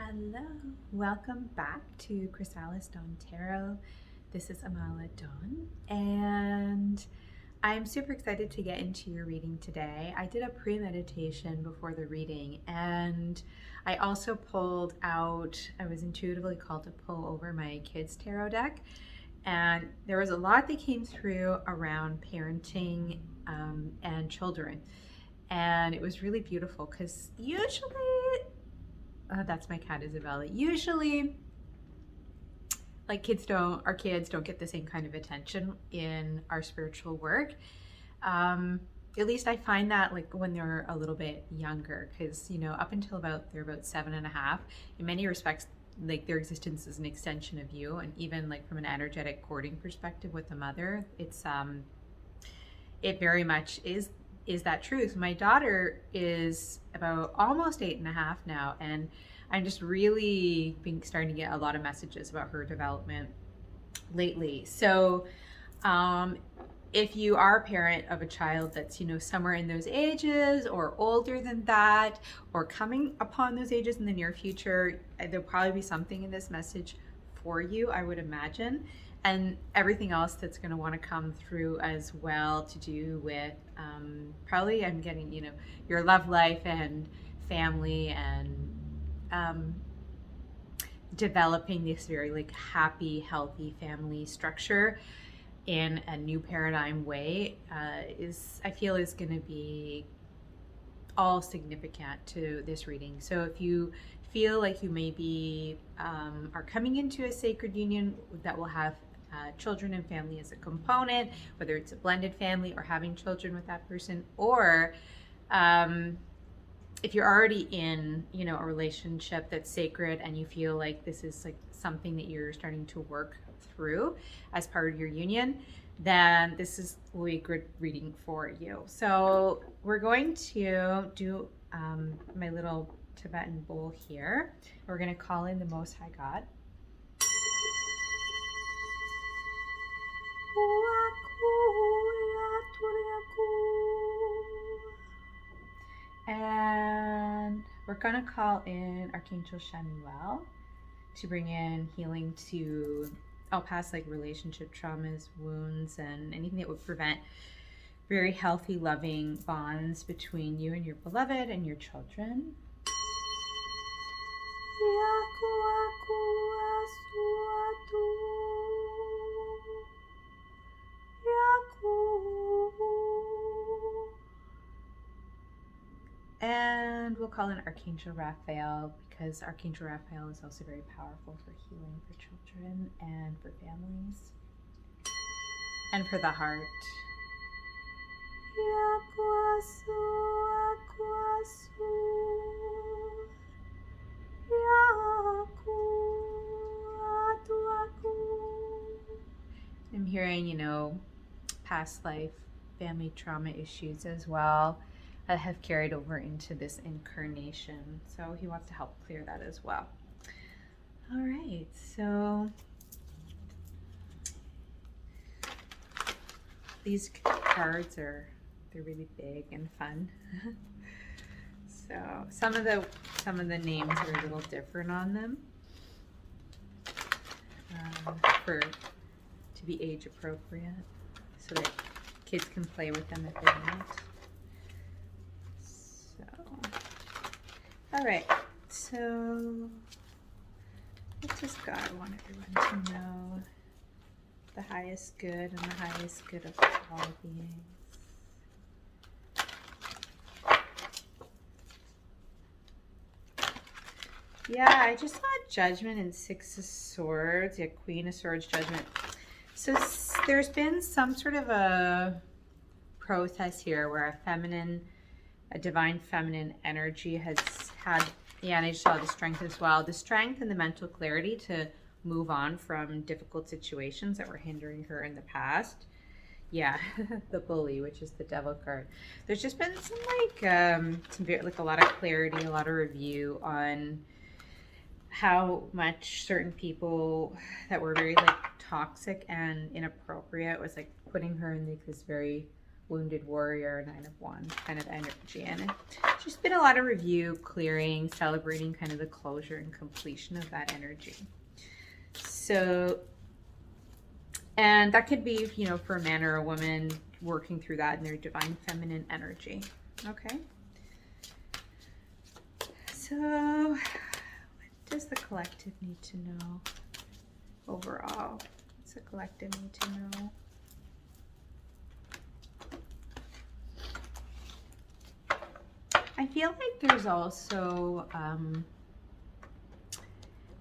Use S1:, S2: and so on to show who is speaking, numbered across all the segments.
S1: Hello, welcome back to chrysalisdawntarot. This is Amala Dawn, and I'm super excited to get into your reading today. I did a pre-meditation before the reading, and I also pulled out, I was intuitively called to pull over my kids' tarot deck, and there was a lot that came through around parenting and children. And it was really beautiful because usually that's my cat Isabella. Usually, like our kids don't get the same kind of attention in our spiritual work. At least I find that like when they're a little bit younger, because up until they're about 7.5, in many respects, like their existence is an extension of you, and even like from an energetic courting perspective with the mother, it very much is that truth. My daughter is about almost 8.5 now, and I'm just really starting to get a lot of messages about her development lately. So if you are a parent of a child that's somewhere in those ages or older than that, or coming upon those ages in the near future, there'll probably be something in this message for you, I would imagine. And everything else that's going to want to come through as well, to do with probably I'm getting your love life and family, and developing this very like happy, healthy family structure in a new paradigm way I feel is going to be all significant to this reading. So if you feel like you maybe are coming into a sacred union that will have children and family as a component, whether it's a blended family or having children with that person, or if you're already in a relationship that's sacred and you feel like this is like something that you're starting to work through as part of your union, then this is really a good reading for you. So we're going to do my little Tibetan bowl here. We're going to call in the Most High God. And we're going to call in Archangel Chamuel to bring in healing to all past like relationship traumas, wounds, and anything that would prevent very healthy, loving bonds between you and your beloved and your children. And we'll call in Archangel Raphael, because Archangel Raphael is also very powerful for healing for children and for families and for the heart. I'm hearing, past life family trauma issues as well that have carried over into this incarnation. So he wants to help clear that as well. All right, so these cards they're really big and fun. So some of the names are a little different on them, to be age appropriate, so that kids can play with them if they want. So, all right. So, what does God want everyone to know? The highest good and the highest good of all beings. Yeah, I just saw Judgment and Six of Swords. Yeah, Queen of Swords, Judgment. So there's been some sort of a process here where a divine feminine energy has had, and I just saw the strength as well. The strength and the mental clarity to move on from difficult situations that were hindering her in the past. Yeah, the Bully, which is the Devil card. There's just been some a lot of clarity, a lot of review on how much certain people that were very like toxic and inappropriate was like putting her in like this very wounded warrior, 9 of Wands kind of energy. And it's just been a lot of review, clearing, celebrating kind of the closure and completion of that energy. So, and that could be, you know, for a man or a woman working through that in their divine feminine energy. Okay. So, what does the collective need to know overall? What's the collective need to know? I feel like there's also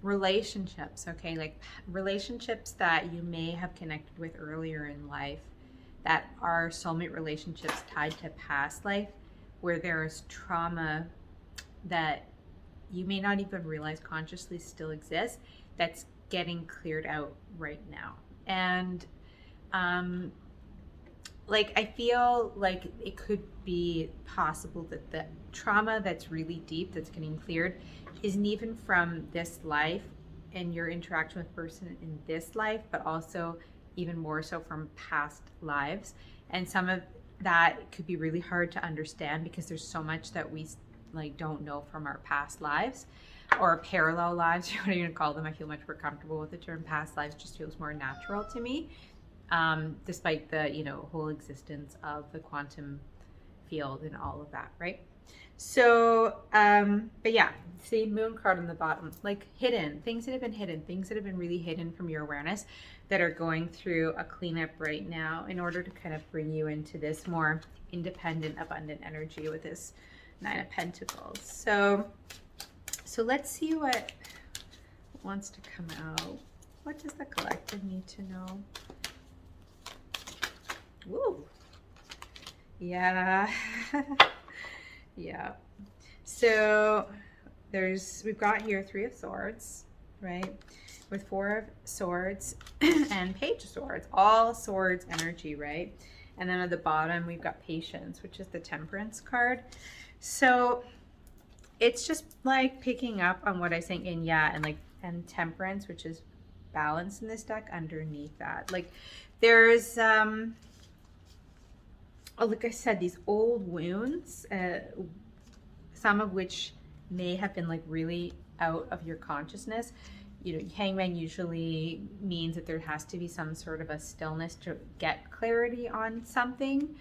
S1: relationships, okay? Like relationships that you may have connected with earlier in life that are soulmate relationships tied to past life, where there is trauma that you may not even realize consciously still exists, that's getting cleared out right now. And like I feel like it could be possible that the trauma that's really deep, that's getting cleared, isn't even from this life and your interaction with person in this life, but also even more so from past lives. And some of that could be really hard to understand because there's so much that we like don't know from our past lives or parallel lives, what are you gonna call them? I feel much more comfortable with the term past lives, just feels more natural to me, despite the, you know, whole existence of the quantum field and all of that, right? So, but yeah, see moon card on the bottom, like hidden, things that have been hidden, things that have been really hidden from your awareness that are going through a cleanup right now in order to kind of bring you into this more independent, abundant energy with this 9 of Pentacles. So let's see what wants to come out. What does the collective need to know? Woo. Yeah. Yeah. So we've got here 3 of Swords, right? With 4 of Swords and Page of Swords, all Swords energy, right? And then at the bottom, we've got Patience, which is the Temperance card. So it's just like picking up on what I think in and Temperance, which is balance in this deck underneath that. Like there's, like I said, these old wounds, some of which may have been like really out of your consciousness. You know, Hangman usually means that there has to be some sort of a stillness to get clarity on something.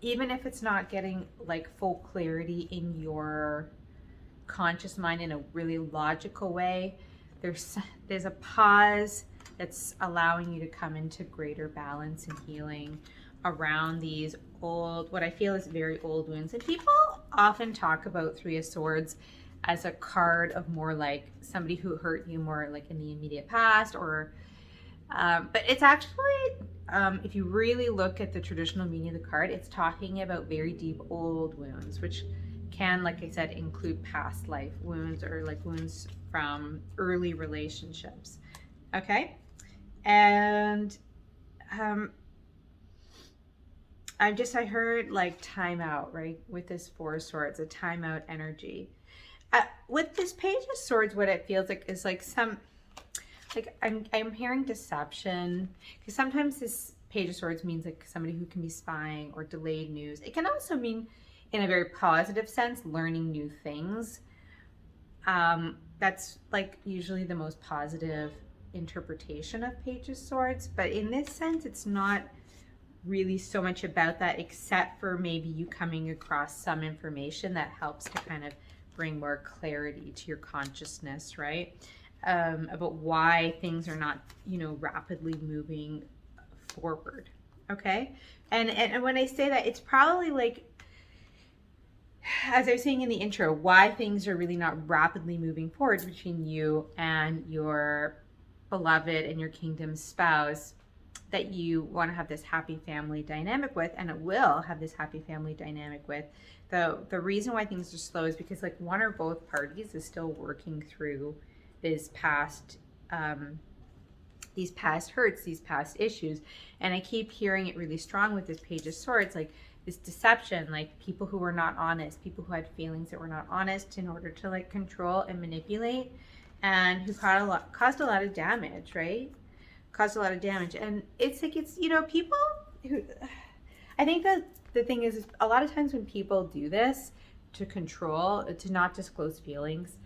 S1: Even if it's not getting like full clarity in your conscious mind in a really logical way, there's a pause that's allowing you to come into greater balance and healing around these old, what I feel is very old wounds. And people often talk about 3 of Swords as a card of more like somebody who hurt you more like in the immediate past, or but it's actually, if you really look at the traditional meaning of the card, it's talking about very deep old wounds, which can, like I said, include past life wounds or like wounds from early relationships. Okay. And I heard like timeout, right? With this 4 of Swords, a timeout energy. With this Page of Swords, what it feels like is like I'm hearing deception, because sometimes this Page of Swords means like somebody who can be spying or delayed news. It can also mean, in a very positive sense, learning new things. That's like usually the most positive interpretation of Page of Swords, but in this sense it's not really so much about that, except for maybe you coming across some information that helps to kind of bring more clarity to your consciousness, right? About why things are not, you know, rapidly moving forward. Okay. And when I say that, it's probably like, as I was saying in the intro, why things are really not rapidly moving forward between you and your beloved and your kingdom spouse that you want to have this happy family dynamic with, and it will have this happy family dynamic with. The reason why things are slow is because like one or both parties is still working through these past hurts, these past issues. And I keep hearing it really strong with this Page of Swords, like this deception, like people who were not honest, people who had feelings that were not honest in order to like control and manipulate, and who caused a lot of damage, right? caused a lot of damage. And it's like, it's, you know, people who, I think that the thing is a lot of times when people do this to control, to not disclose feelings,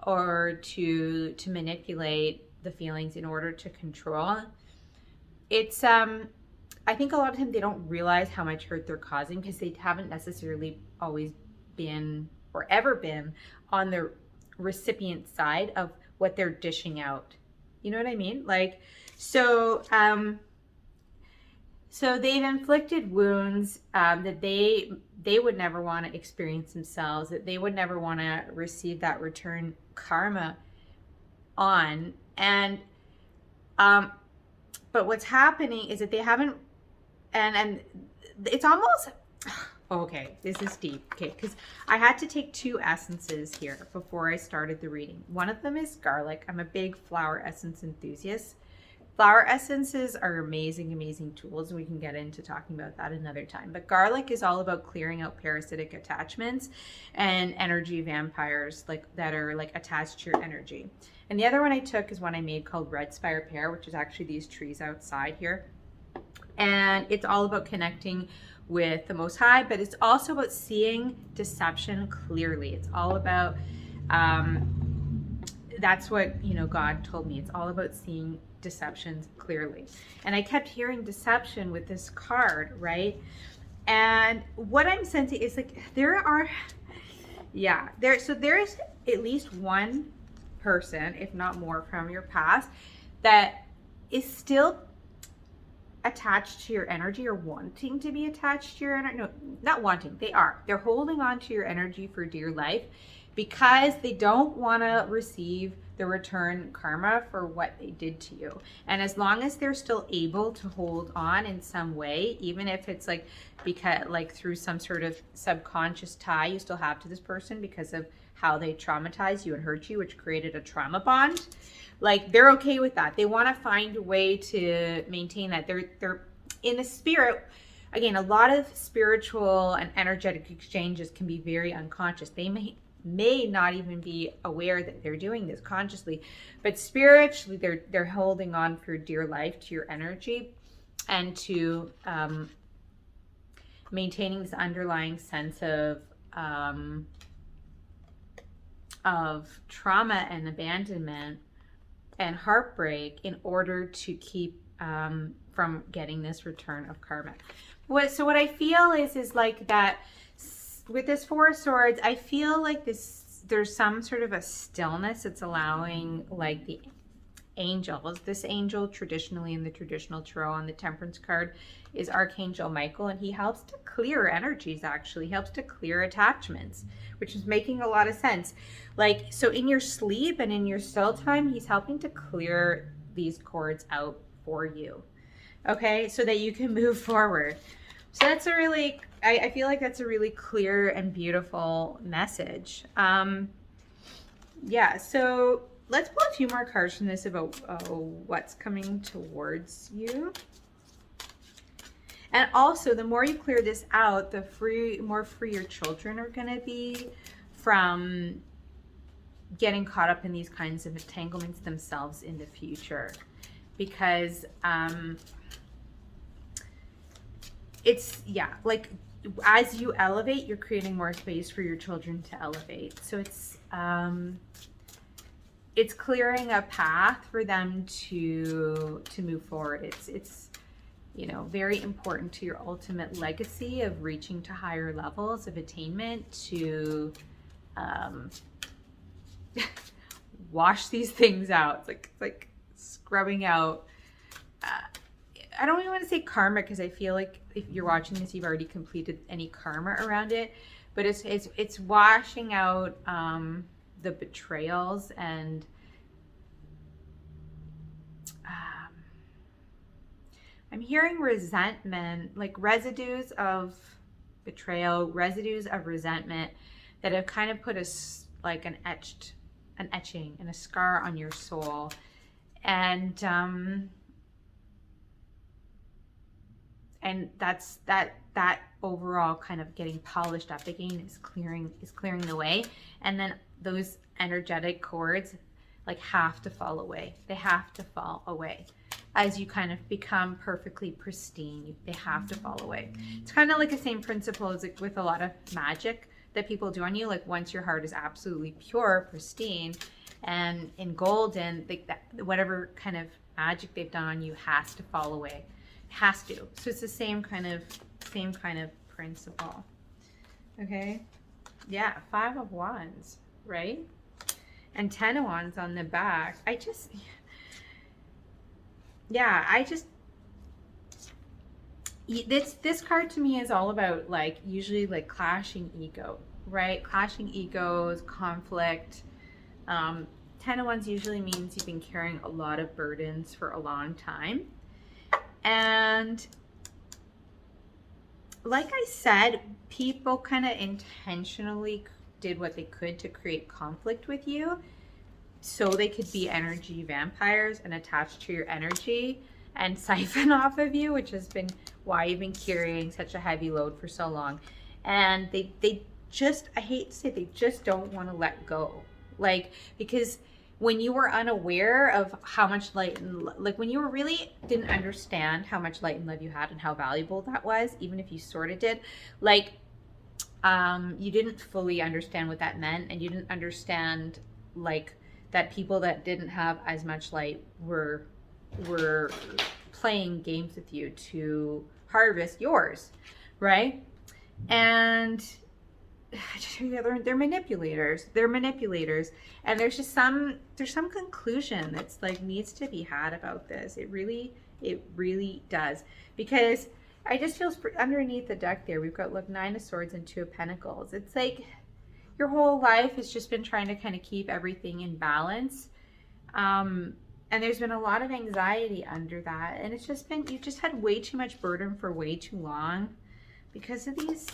S1: or to manipulate the feelings in order to control, it's I think a lot of times they don't realize how much hurt they're causing because they haven't necessarily always been or ever been on the recipient side of what they're dishing out. You know what I mean? Like, so so they've inflicted wounds that they would never want to experience themselves, that they would never want to receive that return karma on. And but what's happening is that they haven't, and it's almost, okay, this is deep, okay, because I had to take 2 essences here before I started the reading. One of them is garlic. I'm a big flower essence enthusiast. Flower essences are amazing, amazing tools, and we can get into talking about that another time. But garlic is all about clearing out parasitic attachments and energy vampires that are like attached to your energy. And the other one I took is one I made called Red Spire Pear, which is actually these trees outside here. And it's all about connecting with the Most High, but it's also about seeing deception clearly. It's all about, that's what, you know, God told me. It's all about seeing deceptions clearly. And I kept hearing deception with this card, right? And what I'm sensing is like, so there's at least one person, if not more, from your past that is still attached to your energy or wanting to be attached to your energy. No, not wanting, they're holding on to your energy for dear life because they don't want to receive the return karma for what they did to you. And as long as they're still able to hold on in some way, even if it's like because like through some sort of subconscious tie you still have to this person because of how they traumatized you and hurt you, which created a trauma bond, like they're okay with that. They want to find a way to maintain that. They're in the spirit. Again, a lot of spiritual and energetic exchanges can be very unconscious. They may not even be aware that they're doing this consciously, but spiritually they're holding on for dear life to your energy and to maintaining this underlying sense of trauma and abandonment and heartbreak in order to keep from getting this return of karma. So what I feel is like that with this 4 of Swords, I feel like there's some sort of a stillness. It's allowing like the angels. This angel traditionally in the traditional tarot on the Temperance card is Archangel Michael, and he helps to clear energies, actually. He helps to clear attachments, which is making a lot of sense. Like, so in your sleep and in your still time, he's helping to clear these cords out for you, okay, so that you can move forward. So that's a really, I feel like that's a really clear and beautiful message. Yeah, so let's pull a few more cards from this about what's coming towards you. And also, the more you clear this out, the more free your children are going to be from getting caught up in these kinds of entanglements themselves in the future. Because it's, yeah, like as you elevate, you're creating more space for your children to elevate. So it's clearing a path for them to move forward. It's you know, very important to your ultimate legacy of reaching to higher levels of attainment to wash these things out. It's like scrubbing out. I don't even want to say karma because I feel like if you're watching this, you've already completed any karma around it. But it's washing out the betrayals and I'm hearing resentment, like residues of betrayal, residues of resentment that have kind of put like an etching and a scar on your soul. And that's that overall kind of getting polished up again is clearing the way. And then those energetic cords like have to fall away. They have to fall away. as you kind of become perfectly pristine, they have to fall away. It's kind of like the same principle as like with a lot of magic that people do on you. Like once your heart is absolutely pure, pristine, and in golden, like that, whatever kind of magic they've done on you has to fall away. Has to. So it's the same kind of principle. Okay. Yeah, 5 of Wands, right? And 10 of Wands on the back. This card to me is all about like usually like clashing ego, right? Clashing egos, conflict. 10 of Wands usually means you've been carrying a lot of burdens for a long time. And like I said, people kind of intentionally did what they could to create conflict with you so they could be energy vampires and attach to your energy and siphon off of you, which has been why you've been carrying such a heavy load for so long. And they just, I hate to say, they just don't want to let go. Like, because when you were unaware of how much light and like when you were really didn't understand how much light and love you had and how valuable that was, even if you sort of did, like you didn't fully understand what that meant, and you didn't understand like that people that didn't have as much light were playing games with you to harvest yours, right? And they're manipulators. And there's some conclusion that's like needs to be had about this. It really does, because I just feel underneath the deck there we've got, look, 9 of Swords and 2 of Pentacles. It's like your whole life has just been trying to kind of keep everything in balance, and there's been a lot of anxiety under that, and it's just been, you've just had way too much burden for way too long because of these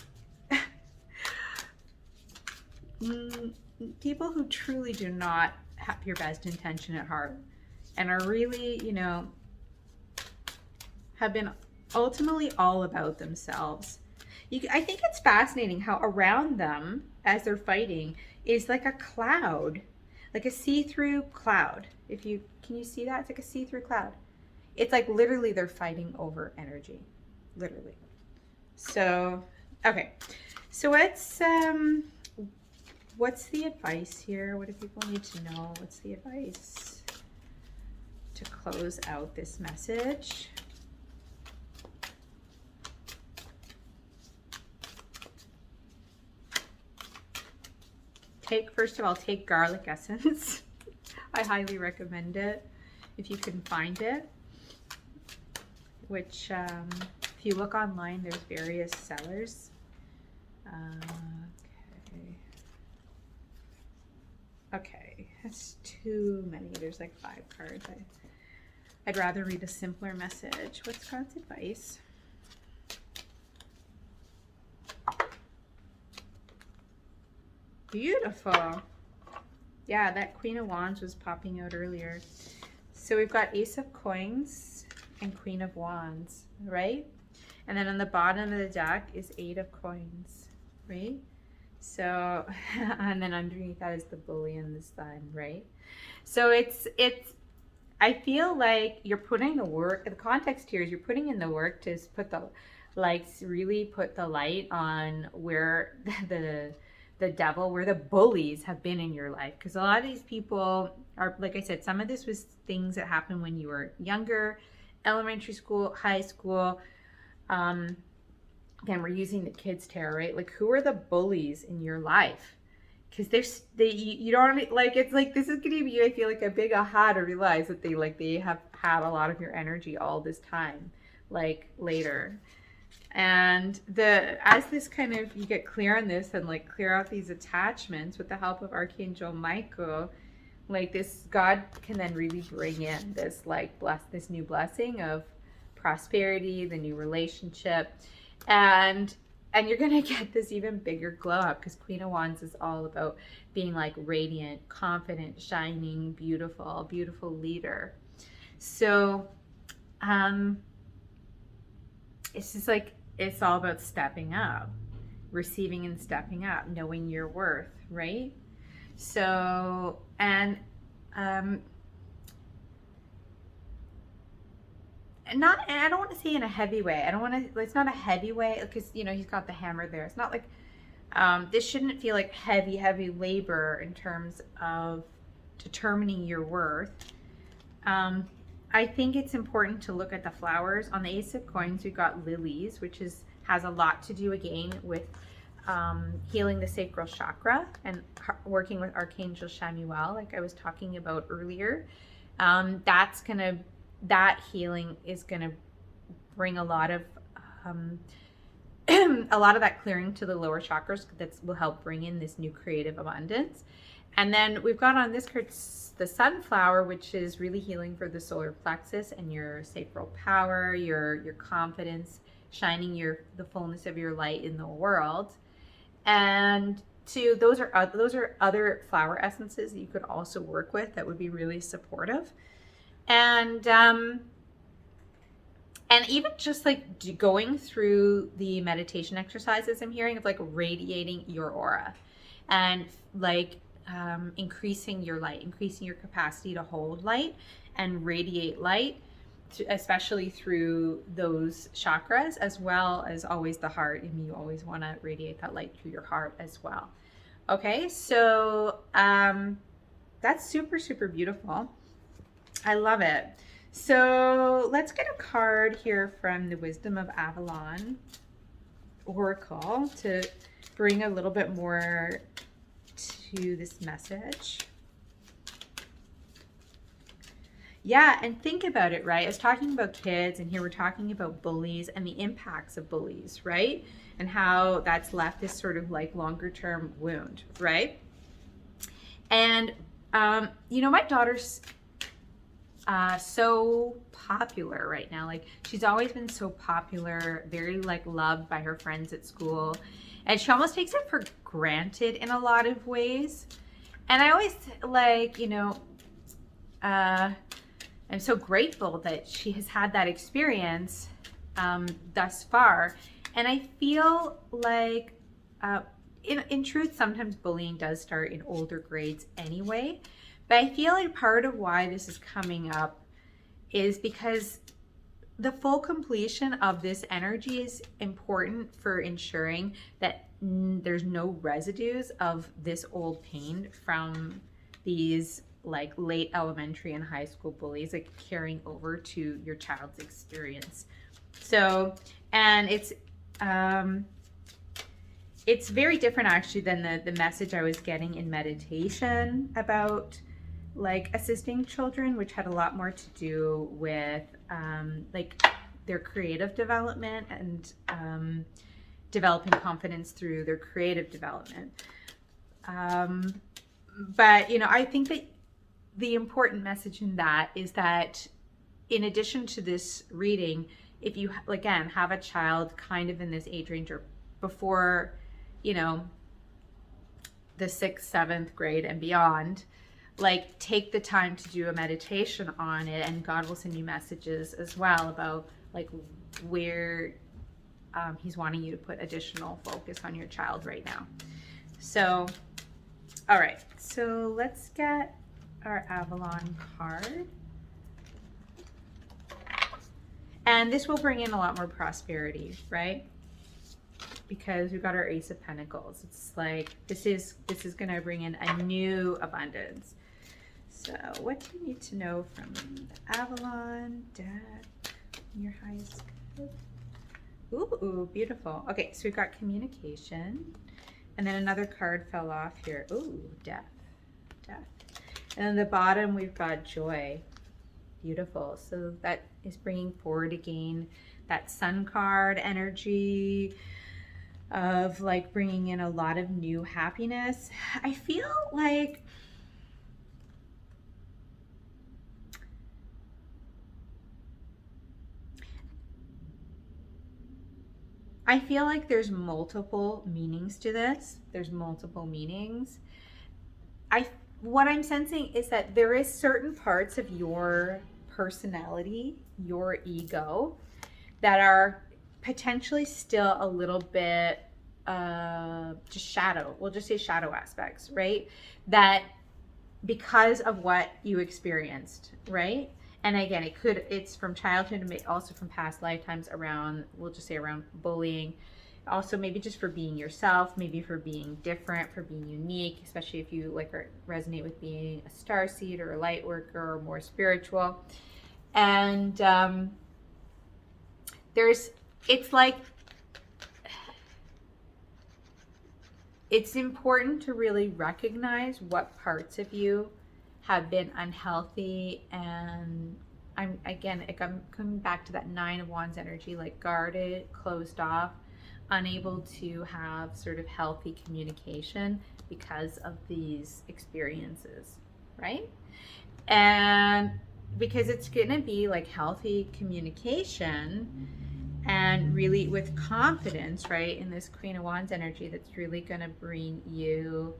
S1: people who truly do not have your best intention at heart and are really, you know, have been ultimately all about themselves. I think it's fascinating how around them as they're fighting is like a cloud, like a see-through cloud. Can you see that? It's like a see-through cloud. It's like literally they're fighting over energy, literally. So, okay. So what's the advice here? What do people need to know? What's the advice to close out this message? First of all, take garlic essence. I highly recommend it if you can find it, which if you look online, there's various sellers. Okay, that's too many. There's like 5 cards. I'd rather read a simpler message. What's God's advice? Beautiful. Yeah, that Queen of Wands was popping out earlier. So we've got Ace of Coins and Queen of Wands, right? And then on the bottom of the deck is 8 of Coins, right? So, and then underneath that is the Bully and the Sun, right? So it's, I feel like you're putting the work, the context here is you're putting in the work to put the, like, really put the light on where the devil, where the bullies have been in your life. Because a lot of these people are, like I said, some of this was things that happened when you were younger, elementary school, high school. Again, we're using the kids' tarot, right? Like, who are the bullies in your life? Because you don't, like, it's like, this is going to be, I feel like, a big aha to realize that they have had a lot of your energy all this time, like, later. And as this kind of, you get clear on this and like clear out these attachments with the help of Archangel Michael, like this, God can then really bring in this, like, this new blessing of prosperity, the new relationship, and you're gonna get this even bigger glow up, because Queen of Wands is all about being like radiant, confident, shining, beautiful leader. So it's just like, it's all about stepping up, receiving and stepping up, knowing your worth, right? So, and not, and I don't want to say in a heavy way. I don't want to, it's not a heavy way because, you know, he's got the hammer there. It's not like, this shouldn't feel like heavy labor in terms of determining your worth. I think it's important to look at the flowers. On the Ace of Coins, we've got lilies, which has a lot to do again with healing the sacral chakra and working with Archangel Chamuel, like I was talking about earlier. That healing is gonna bring a lot of that clearing to the lower chakras that will help bring in this new creative abundance. And then we've got on this card the sunflower, which is really healing for the solar plexus and your sacral power, your confidence, shining the fullness of your light in the world. And those are other flower essences that you could also work with that would be really supportive. And even just like going through the meditation exercises I'm hearing of like radiating your aura and like increasing your light, increasing your capacity to hold light and radiate light, especially through those chakras, as well as always the heart. And you always want to radiate that light through your heart as well. Okay, so that's super, super beautiful. I love it. So let's get a card here from the Wisdom of Avalon Oracle to bring a little bit more to this message. Yeah, and think about it, right? I was talking about kids, and here we're talking about bullies and the impacts of bullies, right? And how that's left this sort of like longer term wound, right? And, you know, my daughter's so popular right now. Like, she's always been so popular, very like loved by her friends at school. And she almost takes it for granted in a lot of ways. And I always like, you know, I'm so grateful that she has had that experience thus far. And I feel like, in truth, sometimes bullying does start in older grades anyway. But I feel like part of why this is coming up is because the full completion of this energy is important for ensuring that there's no residues of this old pain from these like late elementary and high school bullies, like carrying over to your child's experience. So, and it's very different actually than the message I was getting in meditation about like assisting children, which had a lot more to do with like their creative development and developing confidence through their creative development. But, you know, I think that the important message in that is that in addition to this reading, if you, again, have a child kind of in this age range or before, you know, the 6th, 7th grade and beyond, like take the time to do a meditation on it, and God will send you messages as well about like where he's wanting you to put additional focus on your child right now. So, all right, so let's get our Avalon card. And this will bring in a lot more prosperity, right? Because we've got our Ace of Pentacles. It's like this is going to bring in a new abundance. So what do you need to know from the Avalon deck? Your highest good. Ooh, beautiful. Okay, so we've got communication. And then another card fell off here. Ooh, death. And then the bottom we've got joy. Beautiful. So that is bringing forward again that sun card energy of like bringing in a lot of new happiness. I feel like there's multiple meanings to this. There's multiple meanings. What I'm sensing is that there is certain parts of your personality, your ego, that are potentially still a little bit just shadow. We'll just say shadow aspects, right? That because of what you experienced, right? And again, it's from childhood and also from past lifetimes around, we'll just say around bullying. Also maybe just for being yourself, maybe for being different, for being unique, especially if you like resonate with being a starseed or a light worker or more spiritual. And it's important to really recognize what parts of you have been unhealthy. And I'm coming back to that Nine of Wands energy, like guarded, closed off, unable to have sort of healthy communication because of these experiences, right? And because it's gonna be like healthy communication and really with confidence, right, in this Queen of Wands energy, that's really gonna bring you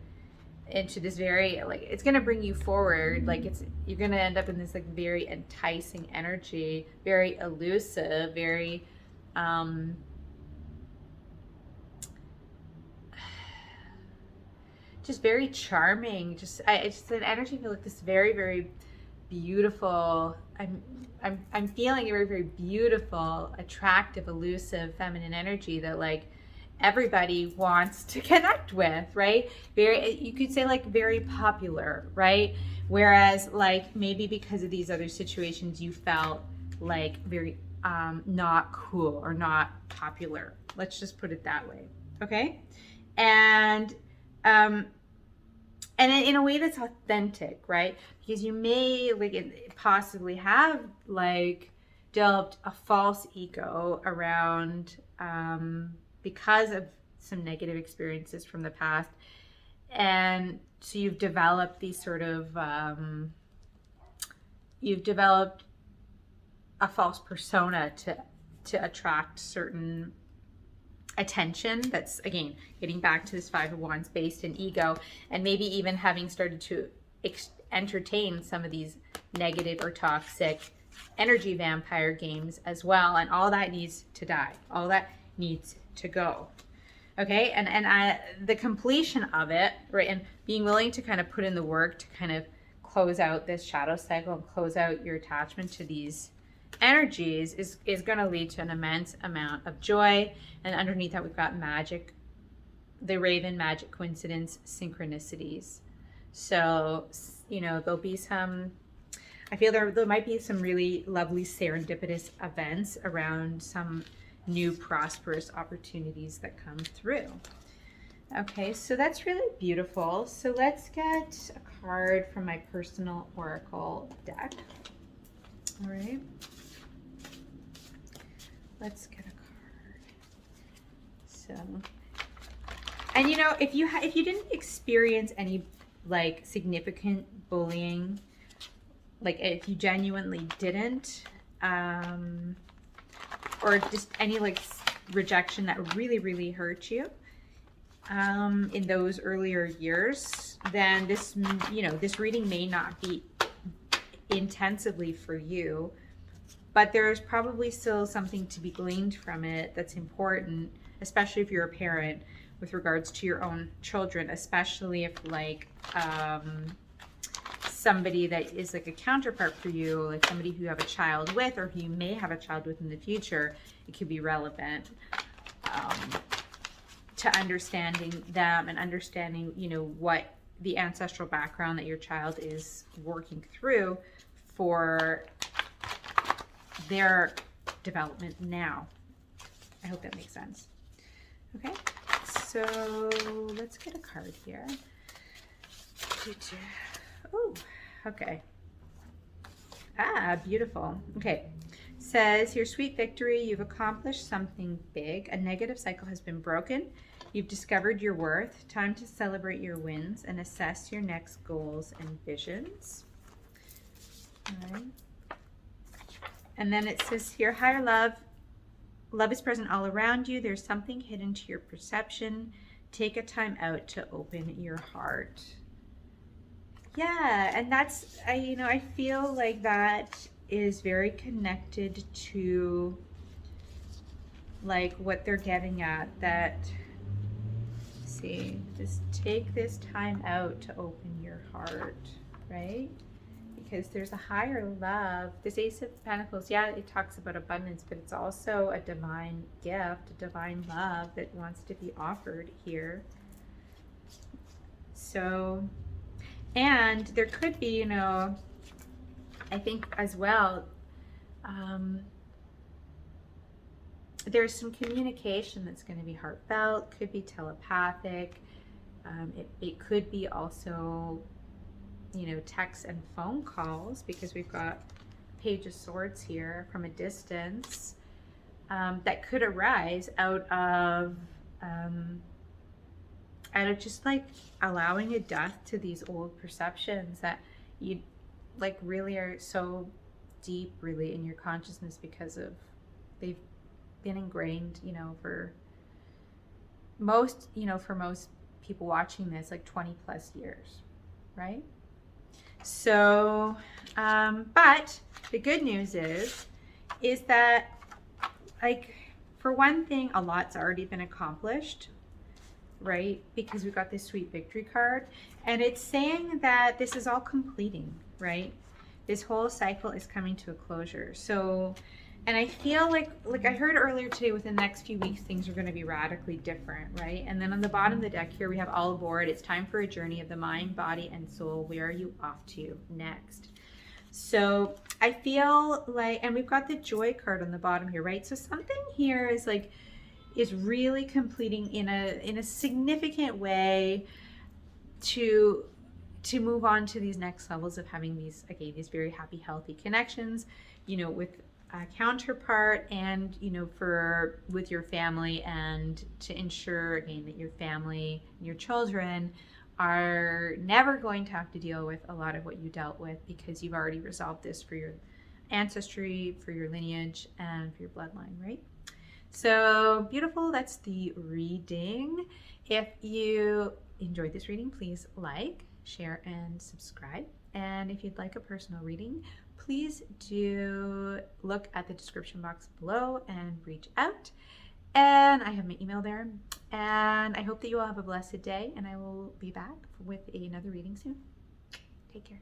S1: into this very, like, it's gonna bring you forward. Like you're gonna end up in this like very enticing energy, very elusive, very just very charming. It's just an energy, I feel like this very, very beautiful. I'm feeling a very, very beautiful, attractive, elusive, feminine energy that like everybody wants to connect with, right? Very, you could say like very popular, right? Whereas like maybe because of these other situations you felt like very not cool or not popular. Let's just put it that way, okay? And in a way that's authentic, right? Because you may like possibly have like developed a false ego around because of some negative experiences from the past. And so you've developed these sort of, you've developed a false persona to attract certain attention. That's again getting back to this Five of Wands based in ego, and maybe even having started to entertain some of these negative or toxic energy vampire games as well. And all that needs to die, all that needs to go, okay? And the completion of it, right, and being willing to kind of put in the work to kind of close out this shadow cycle and close out your attachment to these energies is going to lead to an immense amount of joy. And underneath that we've got magic, the Raven, magic, coincidence, synchronicities. So, you know, there'll be some, I feel there might be some really lovely serendipitous events around some new prosperous opportunities that come through. Okay, so that's really beautiful. So let's get a card from my personal oracle deck. All right. Let's get a card. So, and you know, if you didn't experience any like significant bullying, like if you genuinely didn't, or just any like rejection that really, really hurt you, in those earlier years, then this, you know, this reading may not be intensively for you, but there's probably still something to be gleaned from it that's important, especially if you're a parent, with regards to your own children, especially if like somebody that is like a counterpart for you, like somebody who you have a child with or who you may have a child with in the future, it could be relevant to understanding them and understanding, you know, what the ancestral background that your child is working through for their development now. I hope that makes sense. Okay, so let's get a card here. Oh, okay. Ah, beautiful. Okay, says your sweet victory, you've accomplished something big. A negative cycle has been broken. You've discovered your worth. Time to celebrate your wins and assess your next goals and visions. All right. And then it says here, higher love. Love is present all around you. There's something hidden to your perception. Take a time out to open your heart. Yeah, and that's, you know, I feel like that is very connected to like what they're getting at, that, see, just take this time out to open your heart, right? because there's a higher love. This Ace of Pentacles, yeah, it talks about abundance, but it's also a divine gift, a divine love that wants to be offered here. So, and there could be, you know, I think as well, there's some communication that's going to be heartfelt, could be telepathic. It could be also, you know, texts and phone calls, because we've got Page of Swords here from a distance, that could arise out of just like allowing a death to these old perceptions that you like really are so deep really in your consciousness, because of they've been ingrained, you know, for most, you know, for most people watching this, like 20 plus years, right? So, but the good news is that, like, for one thing, a lot's already been accomplished, right? Because we've got this sweet victory card, and it's saying that this is all completing, right? This whole cycle is coming to a closure. So, and I feel like I heard earlier today, within the next few weeks, things are going to be radically different, right? And then on the bottom of the deck here, we have all aboard. It's time for a journey of the mind, body, and soul. Where are you off to next? So I feel like, and we've got the joy card on the bottom here, right? So something here is like, is really completing in a significant way to move on to these next levels of having these, again, these very happy, healthy connections, you know, with a counterpart, and, you know, with your family, and to ensure, again, that your family and your children are never going to have to deal with a lot of what you dealt with, because you've already resolved this for your ancestry, for your lineage, and for your bloodline, right? So beautiful. That's the reading. If you enjoyed this reading, please like, share, and subscribe. And if you'd like a personal reading, please do look at the description box below and reach out. And I have my email there. And I hope that you all have a blessed day, and I will be back with another reading soon. Take care.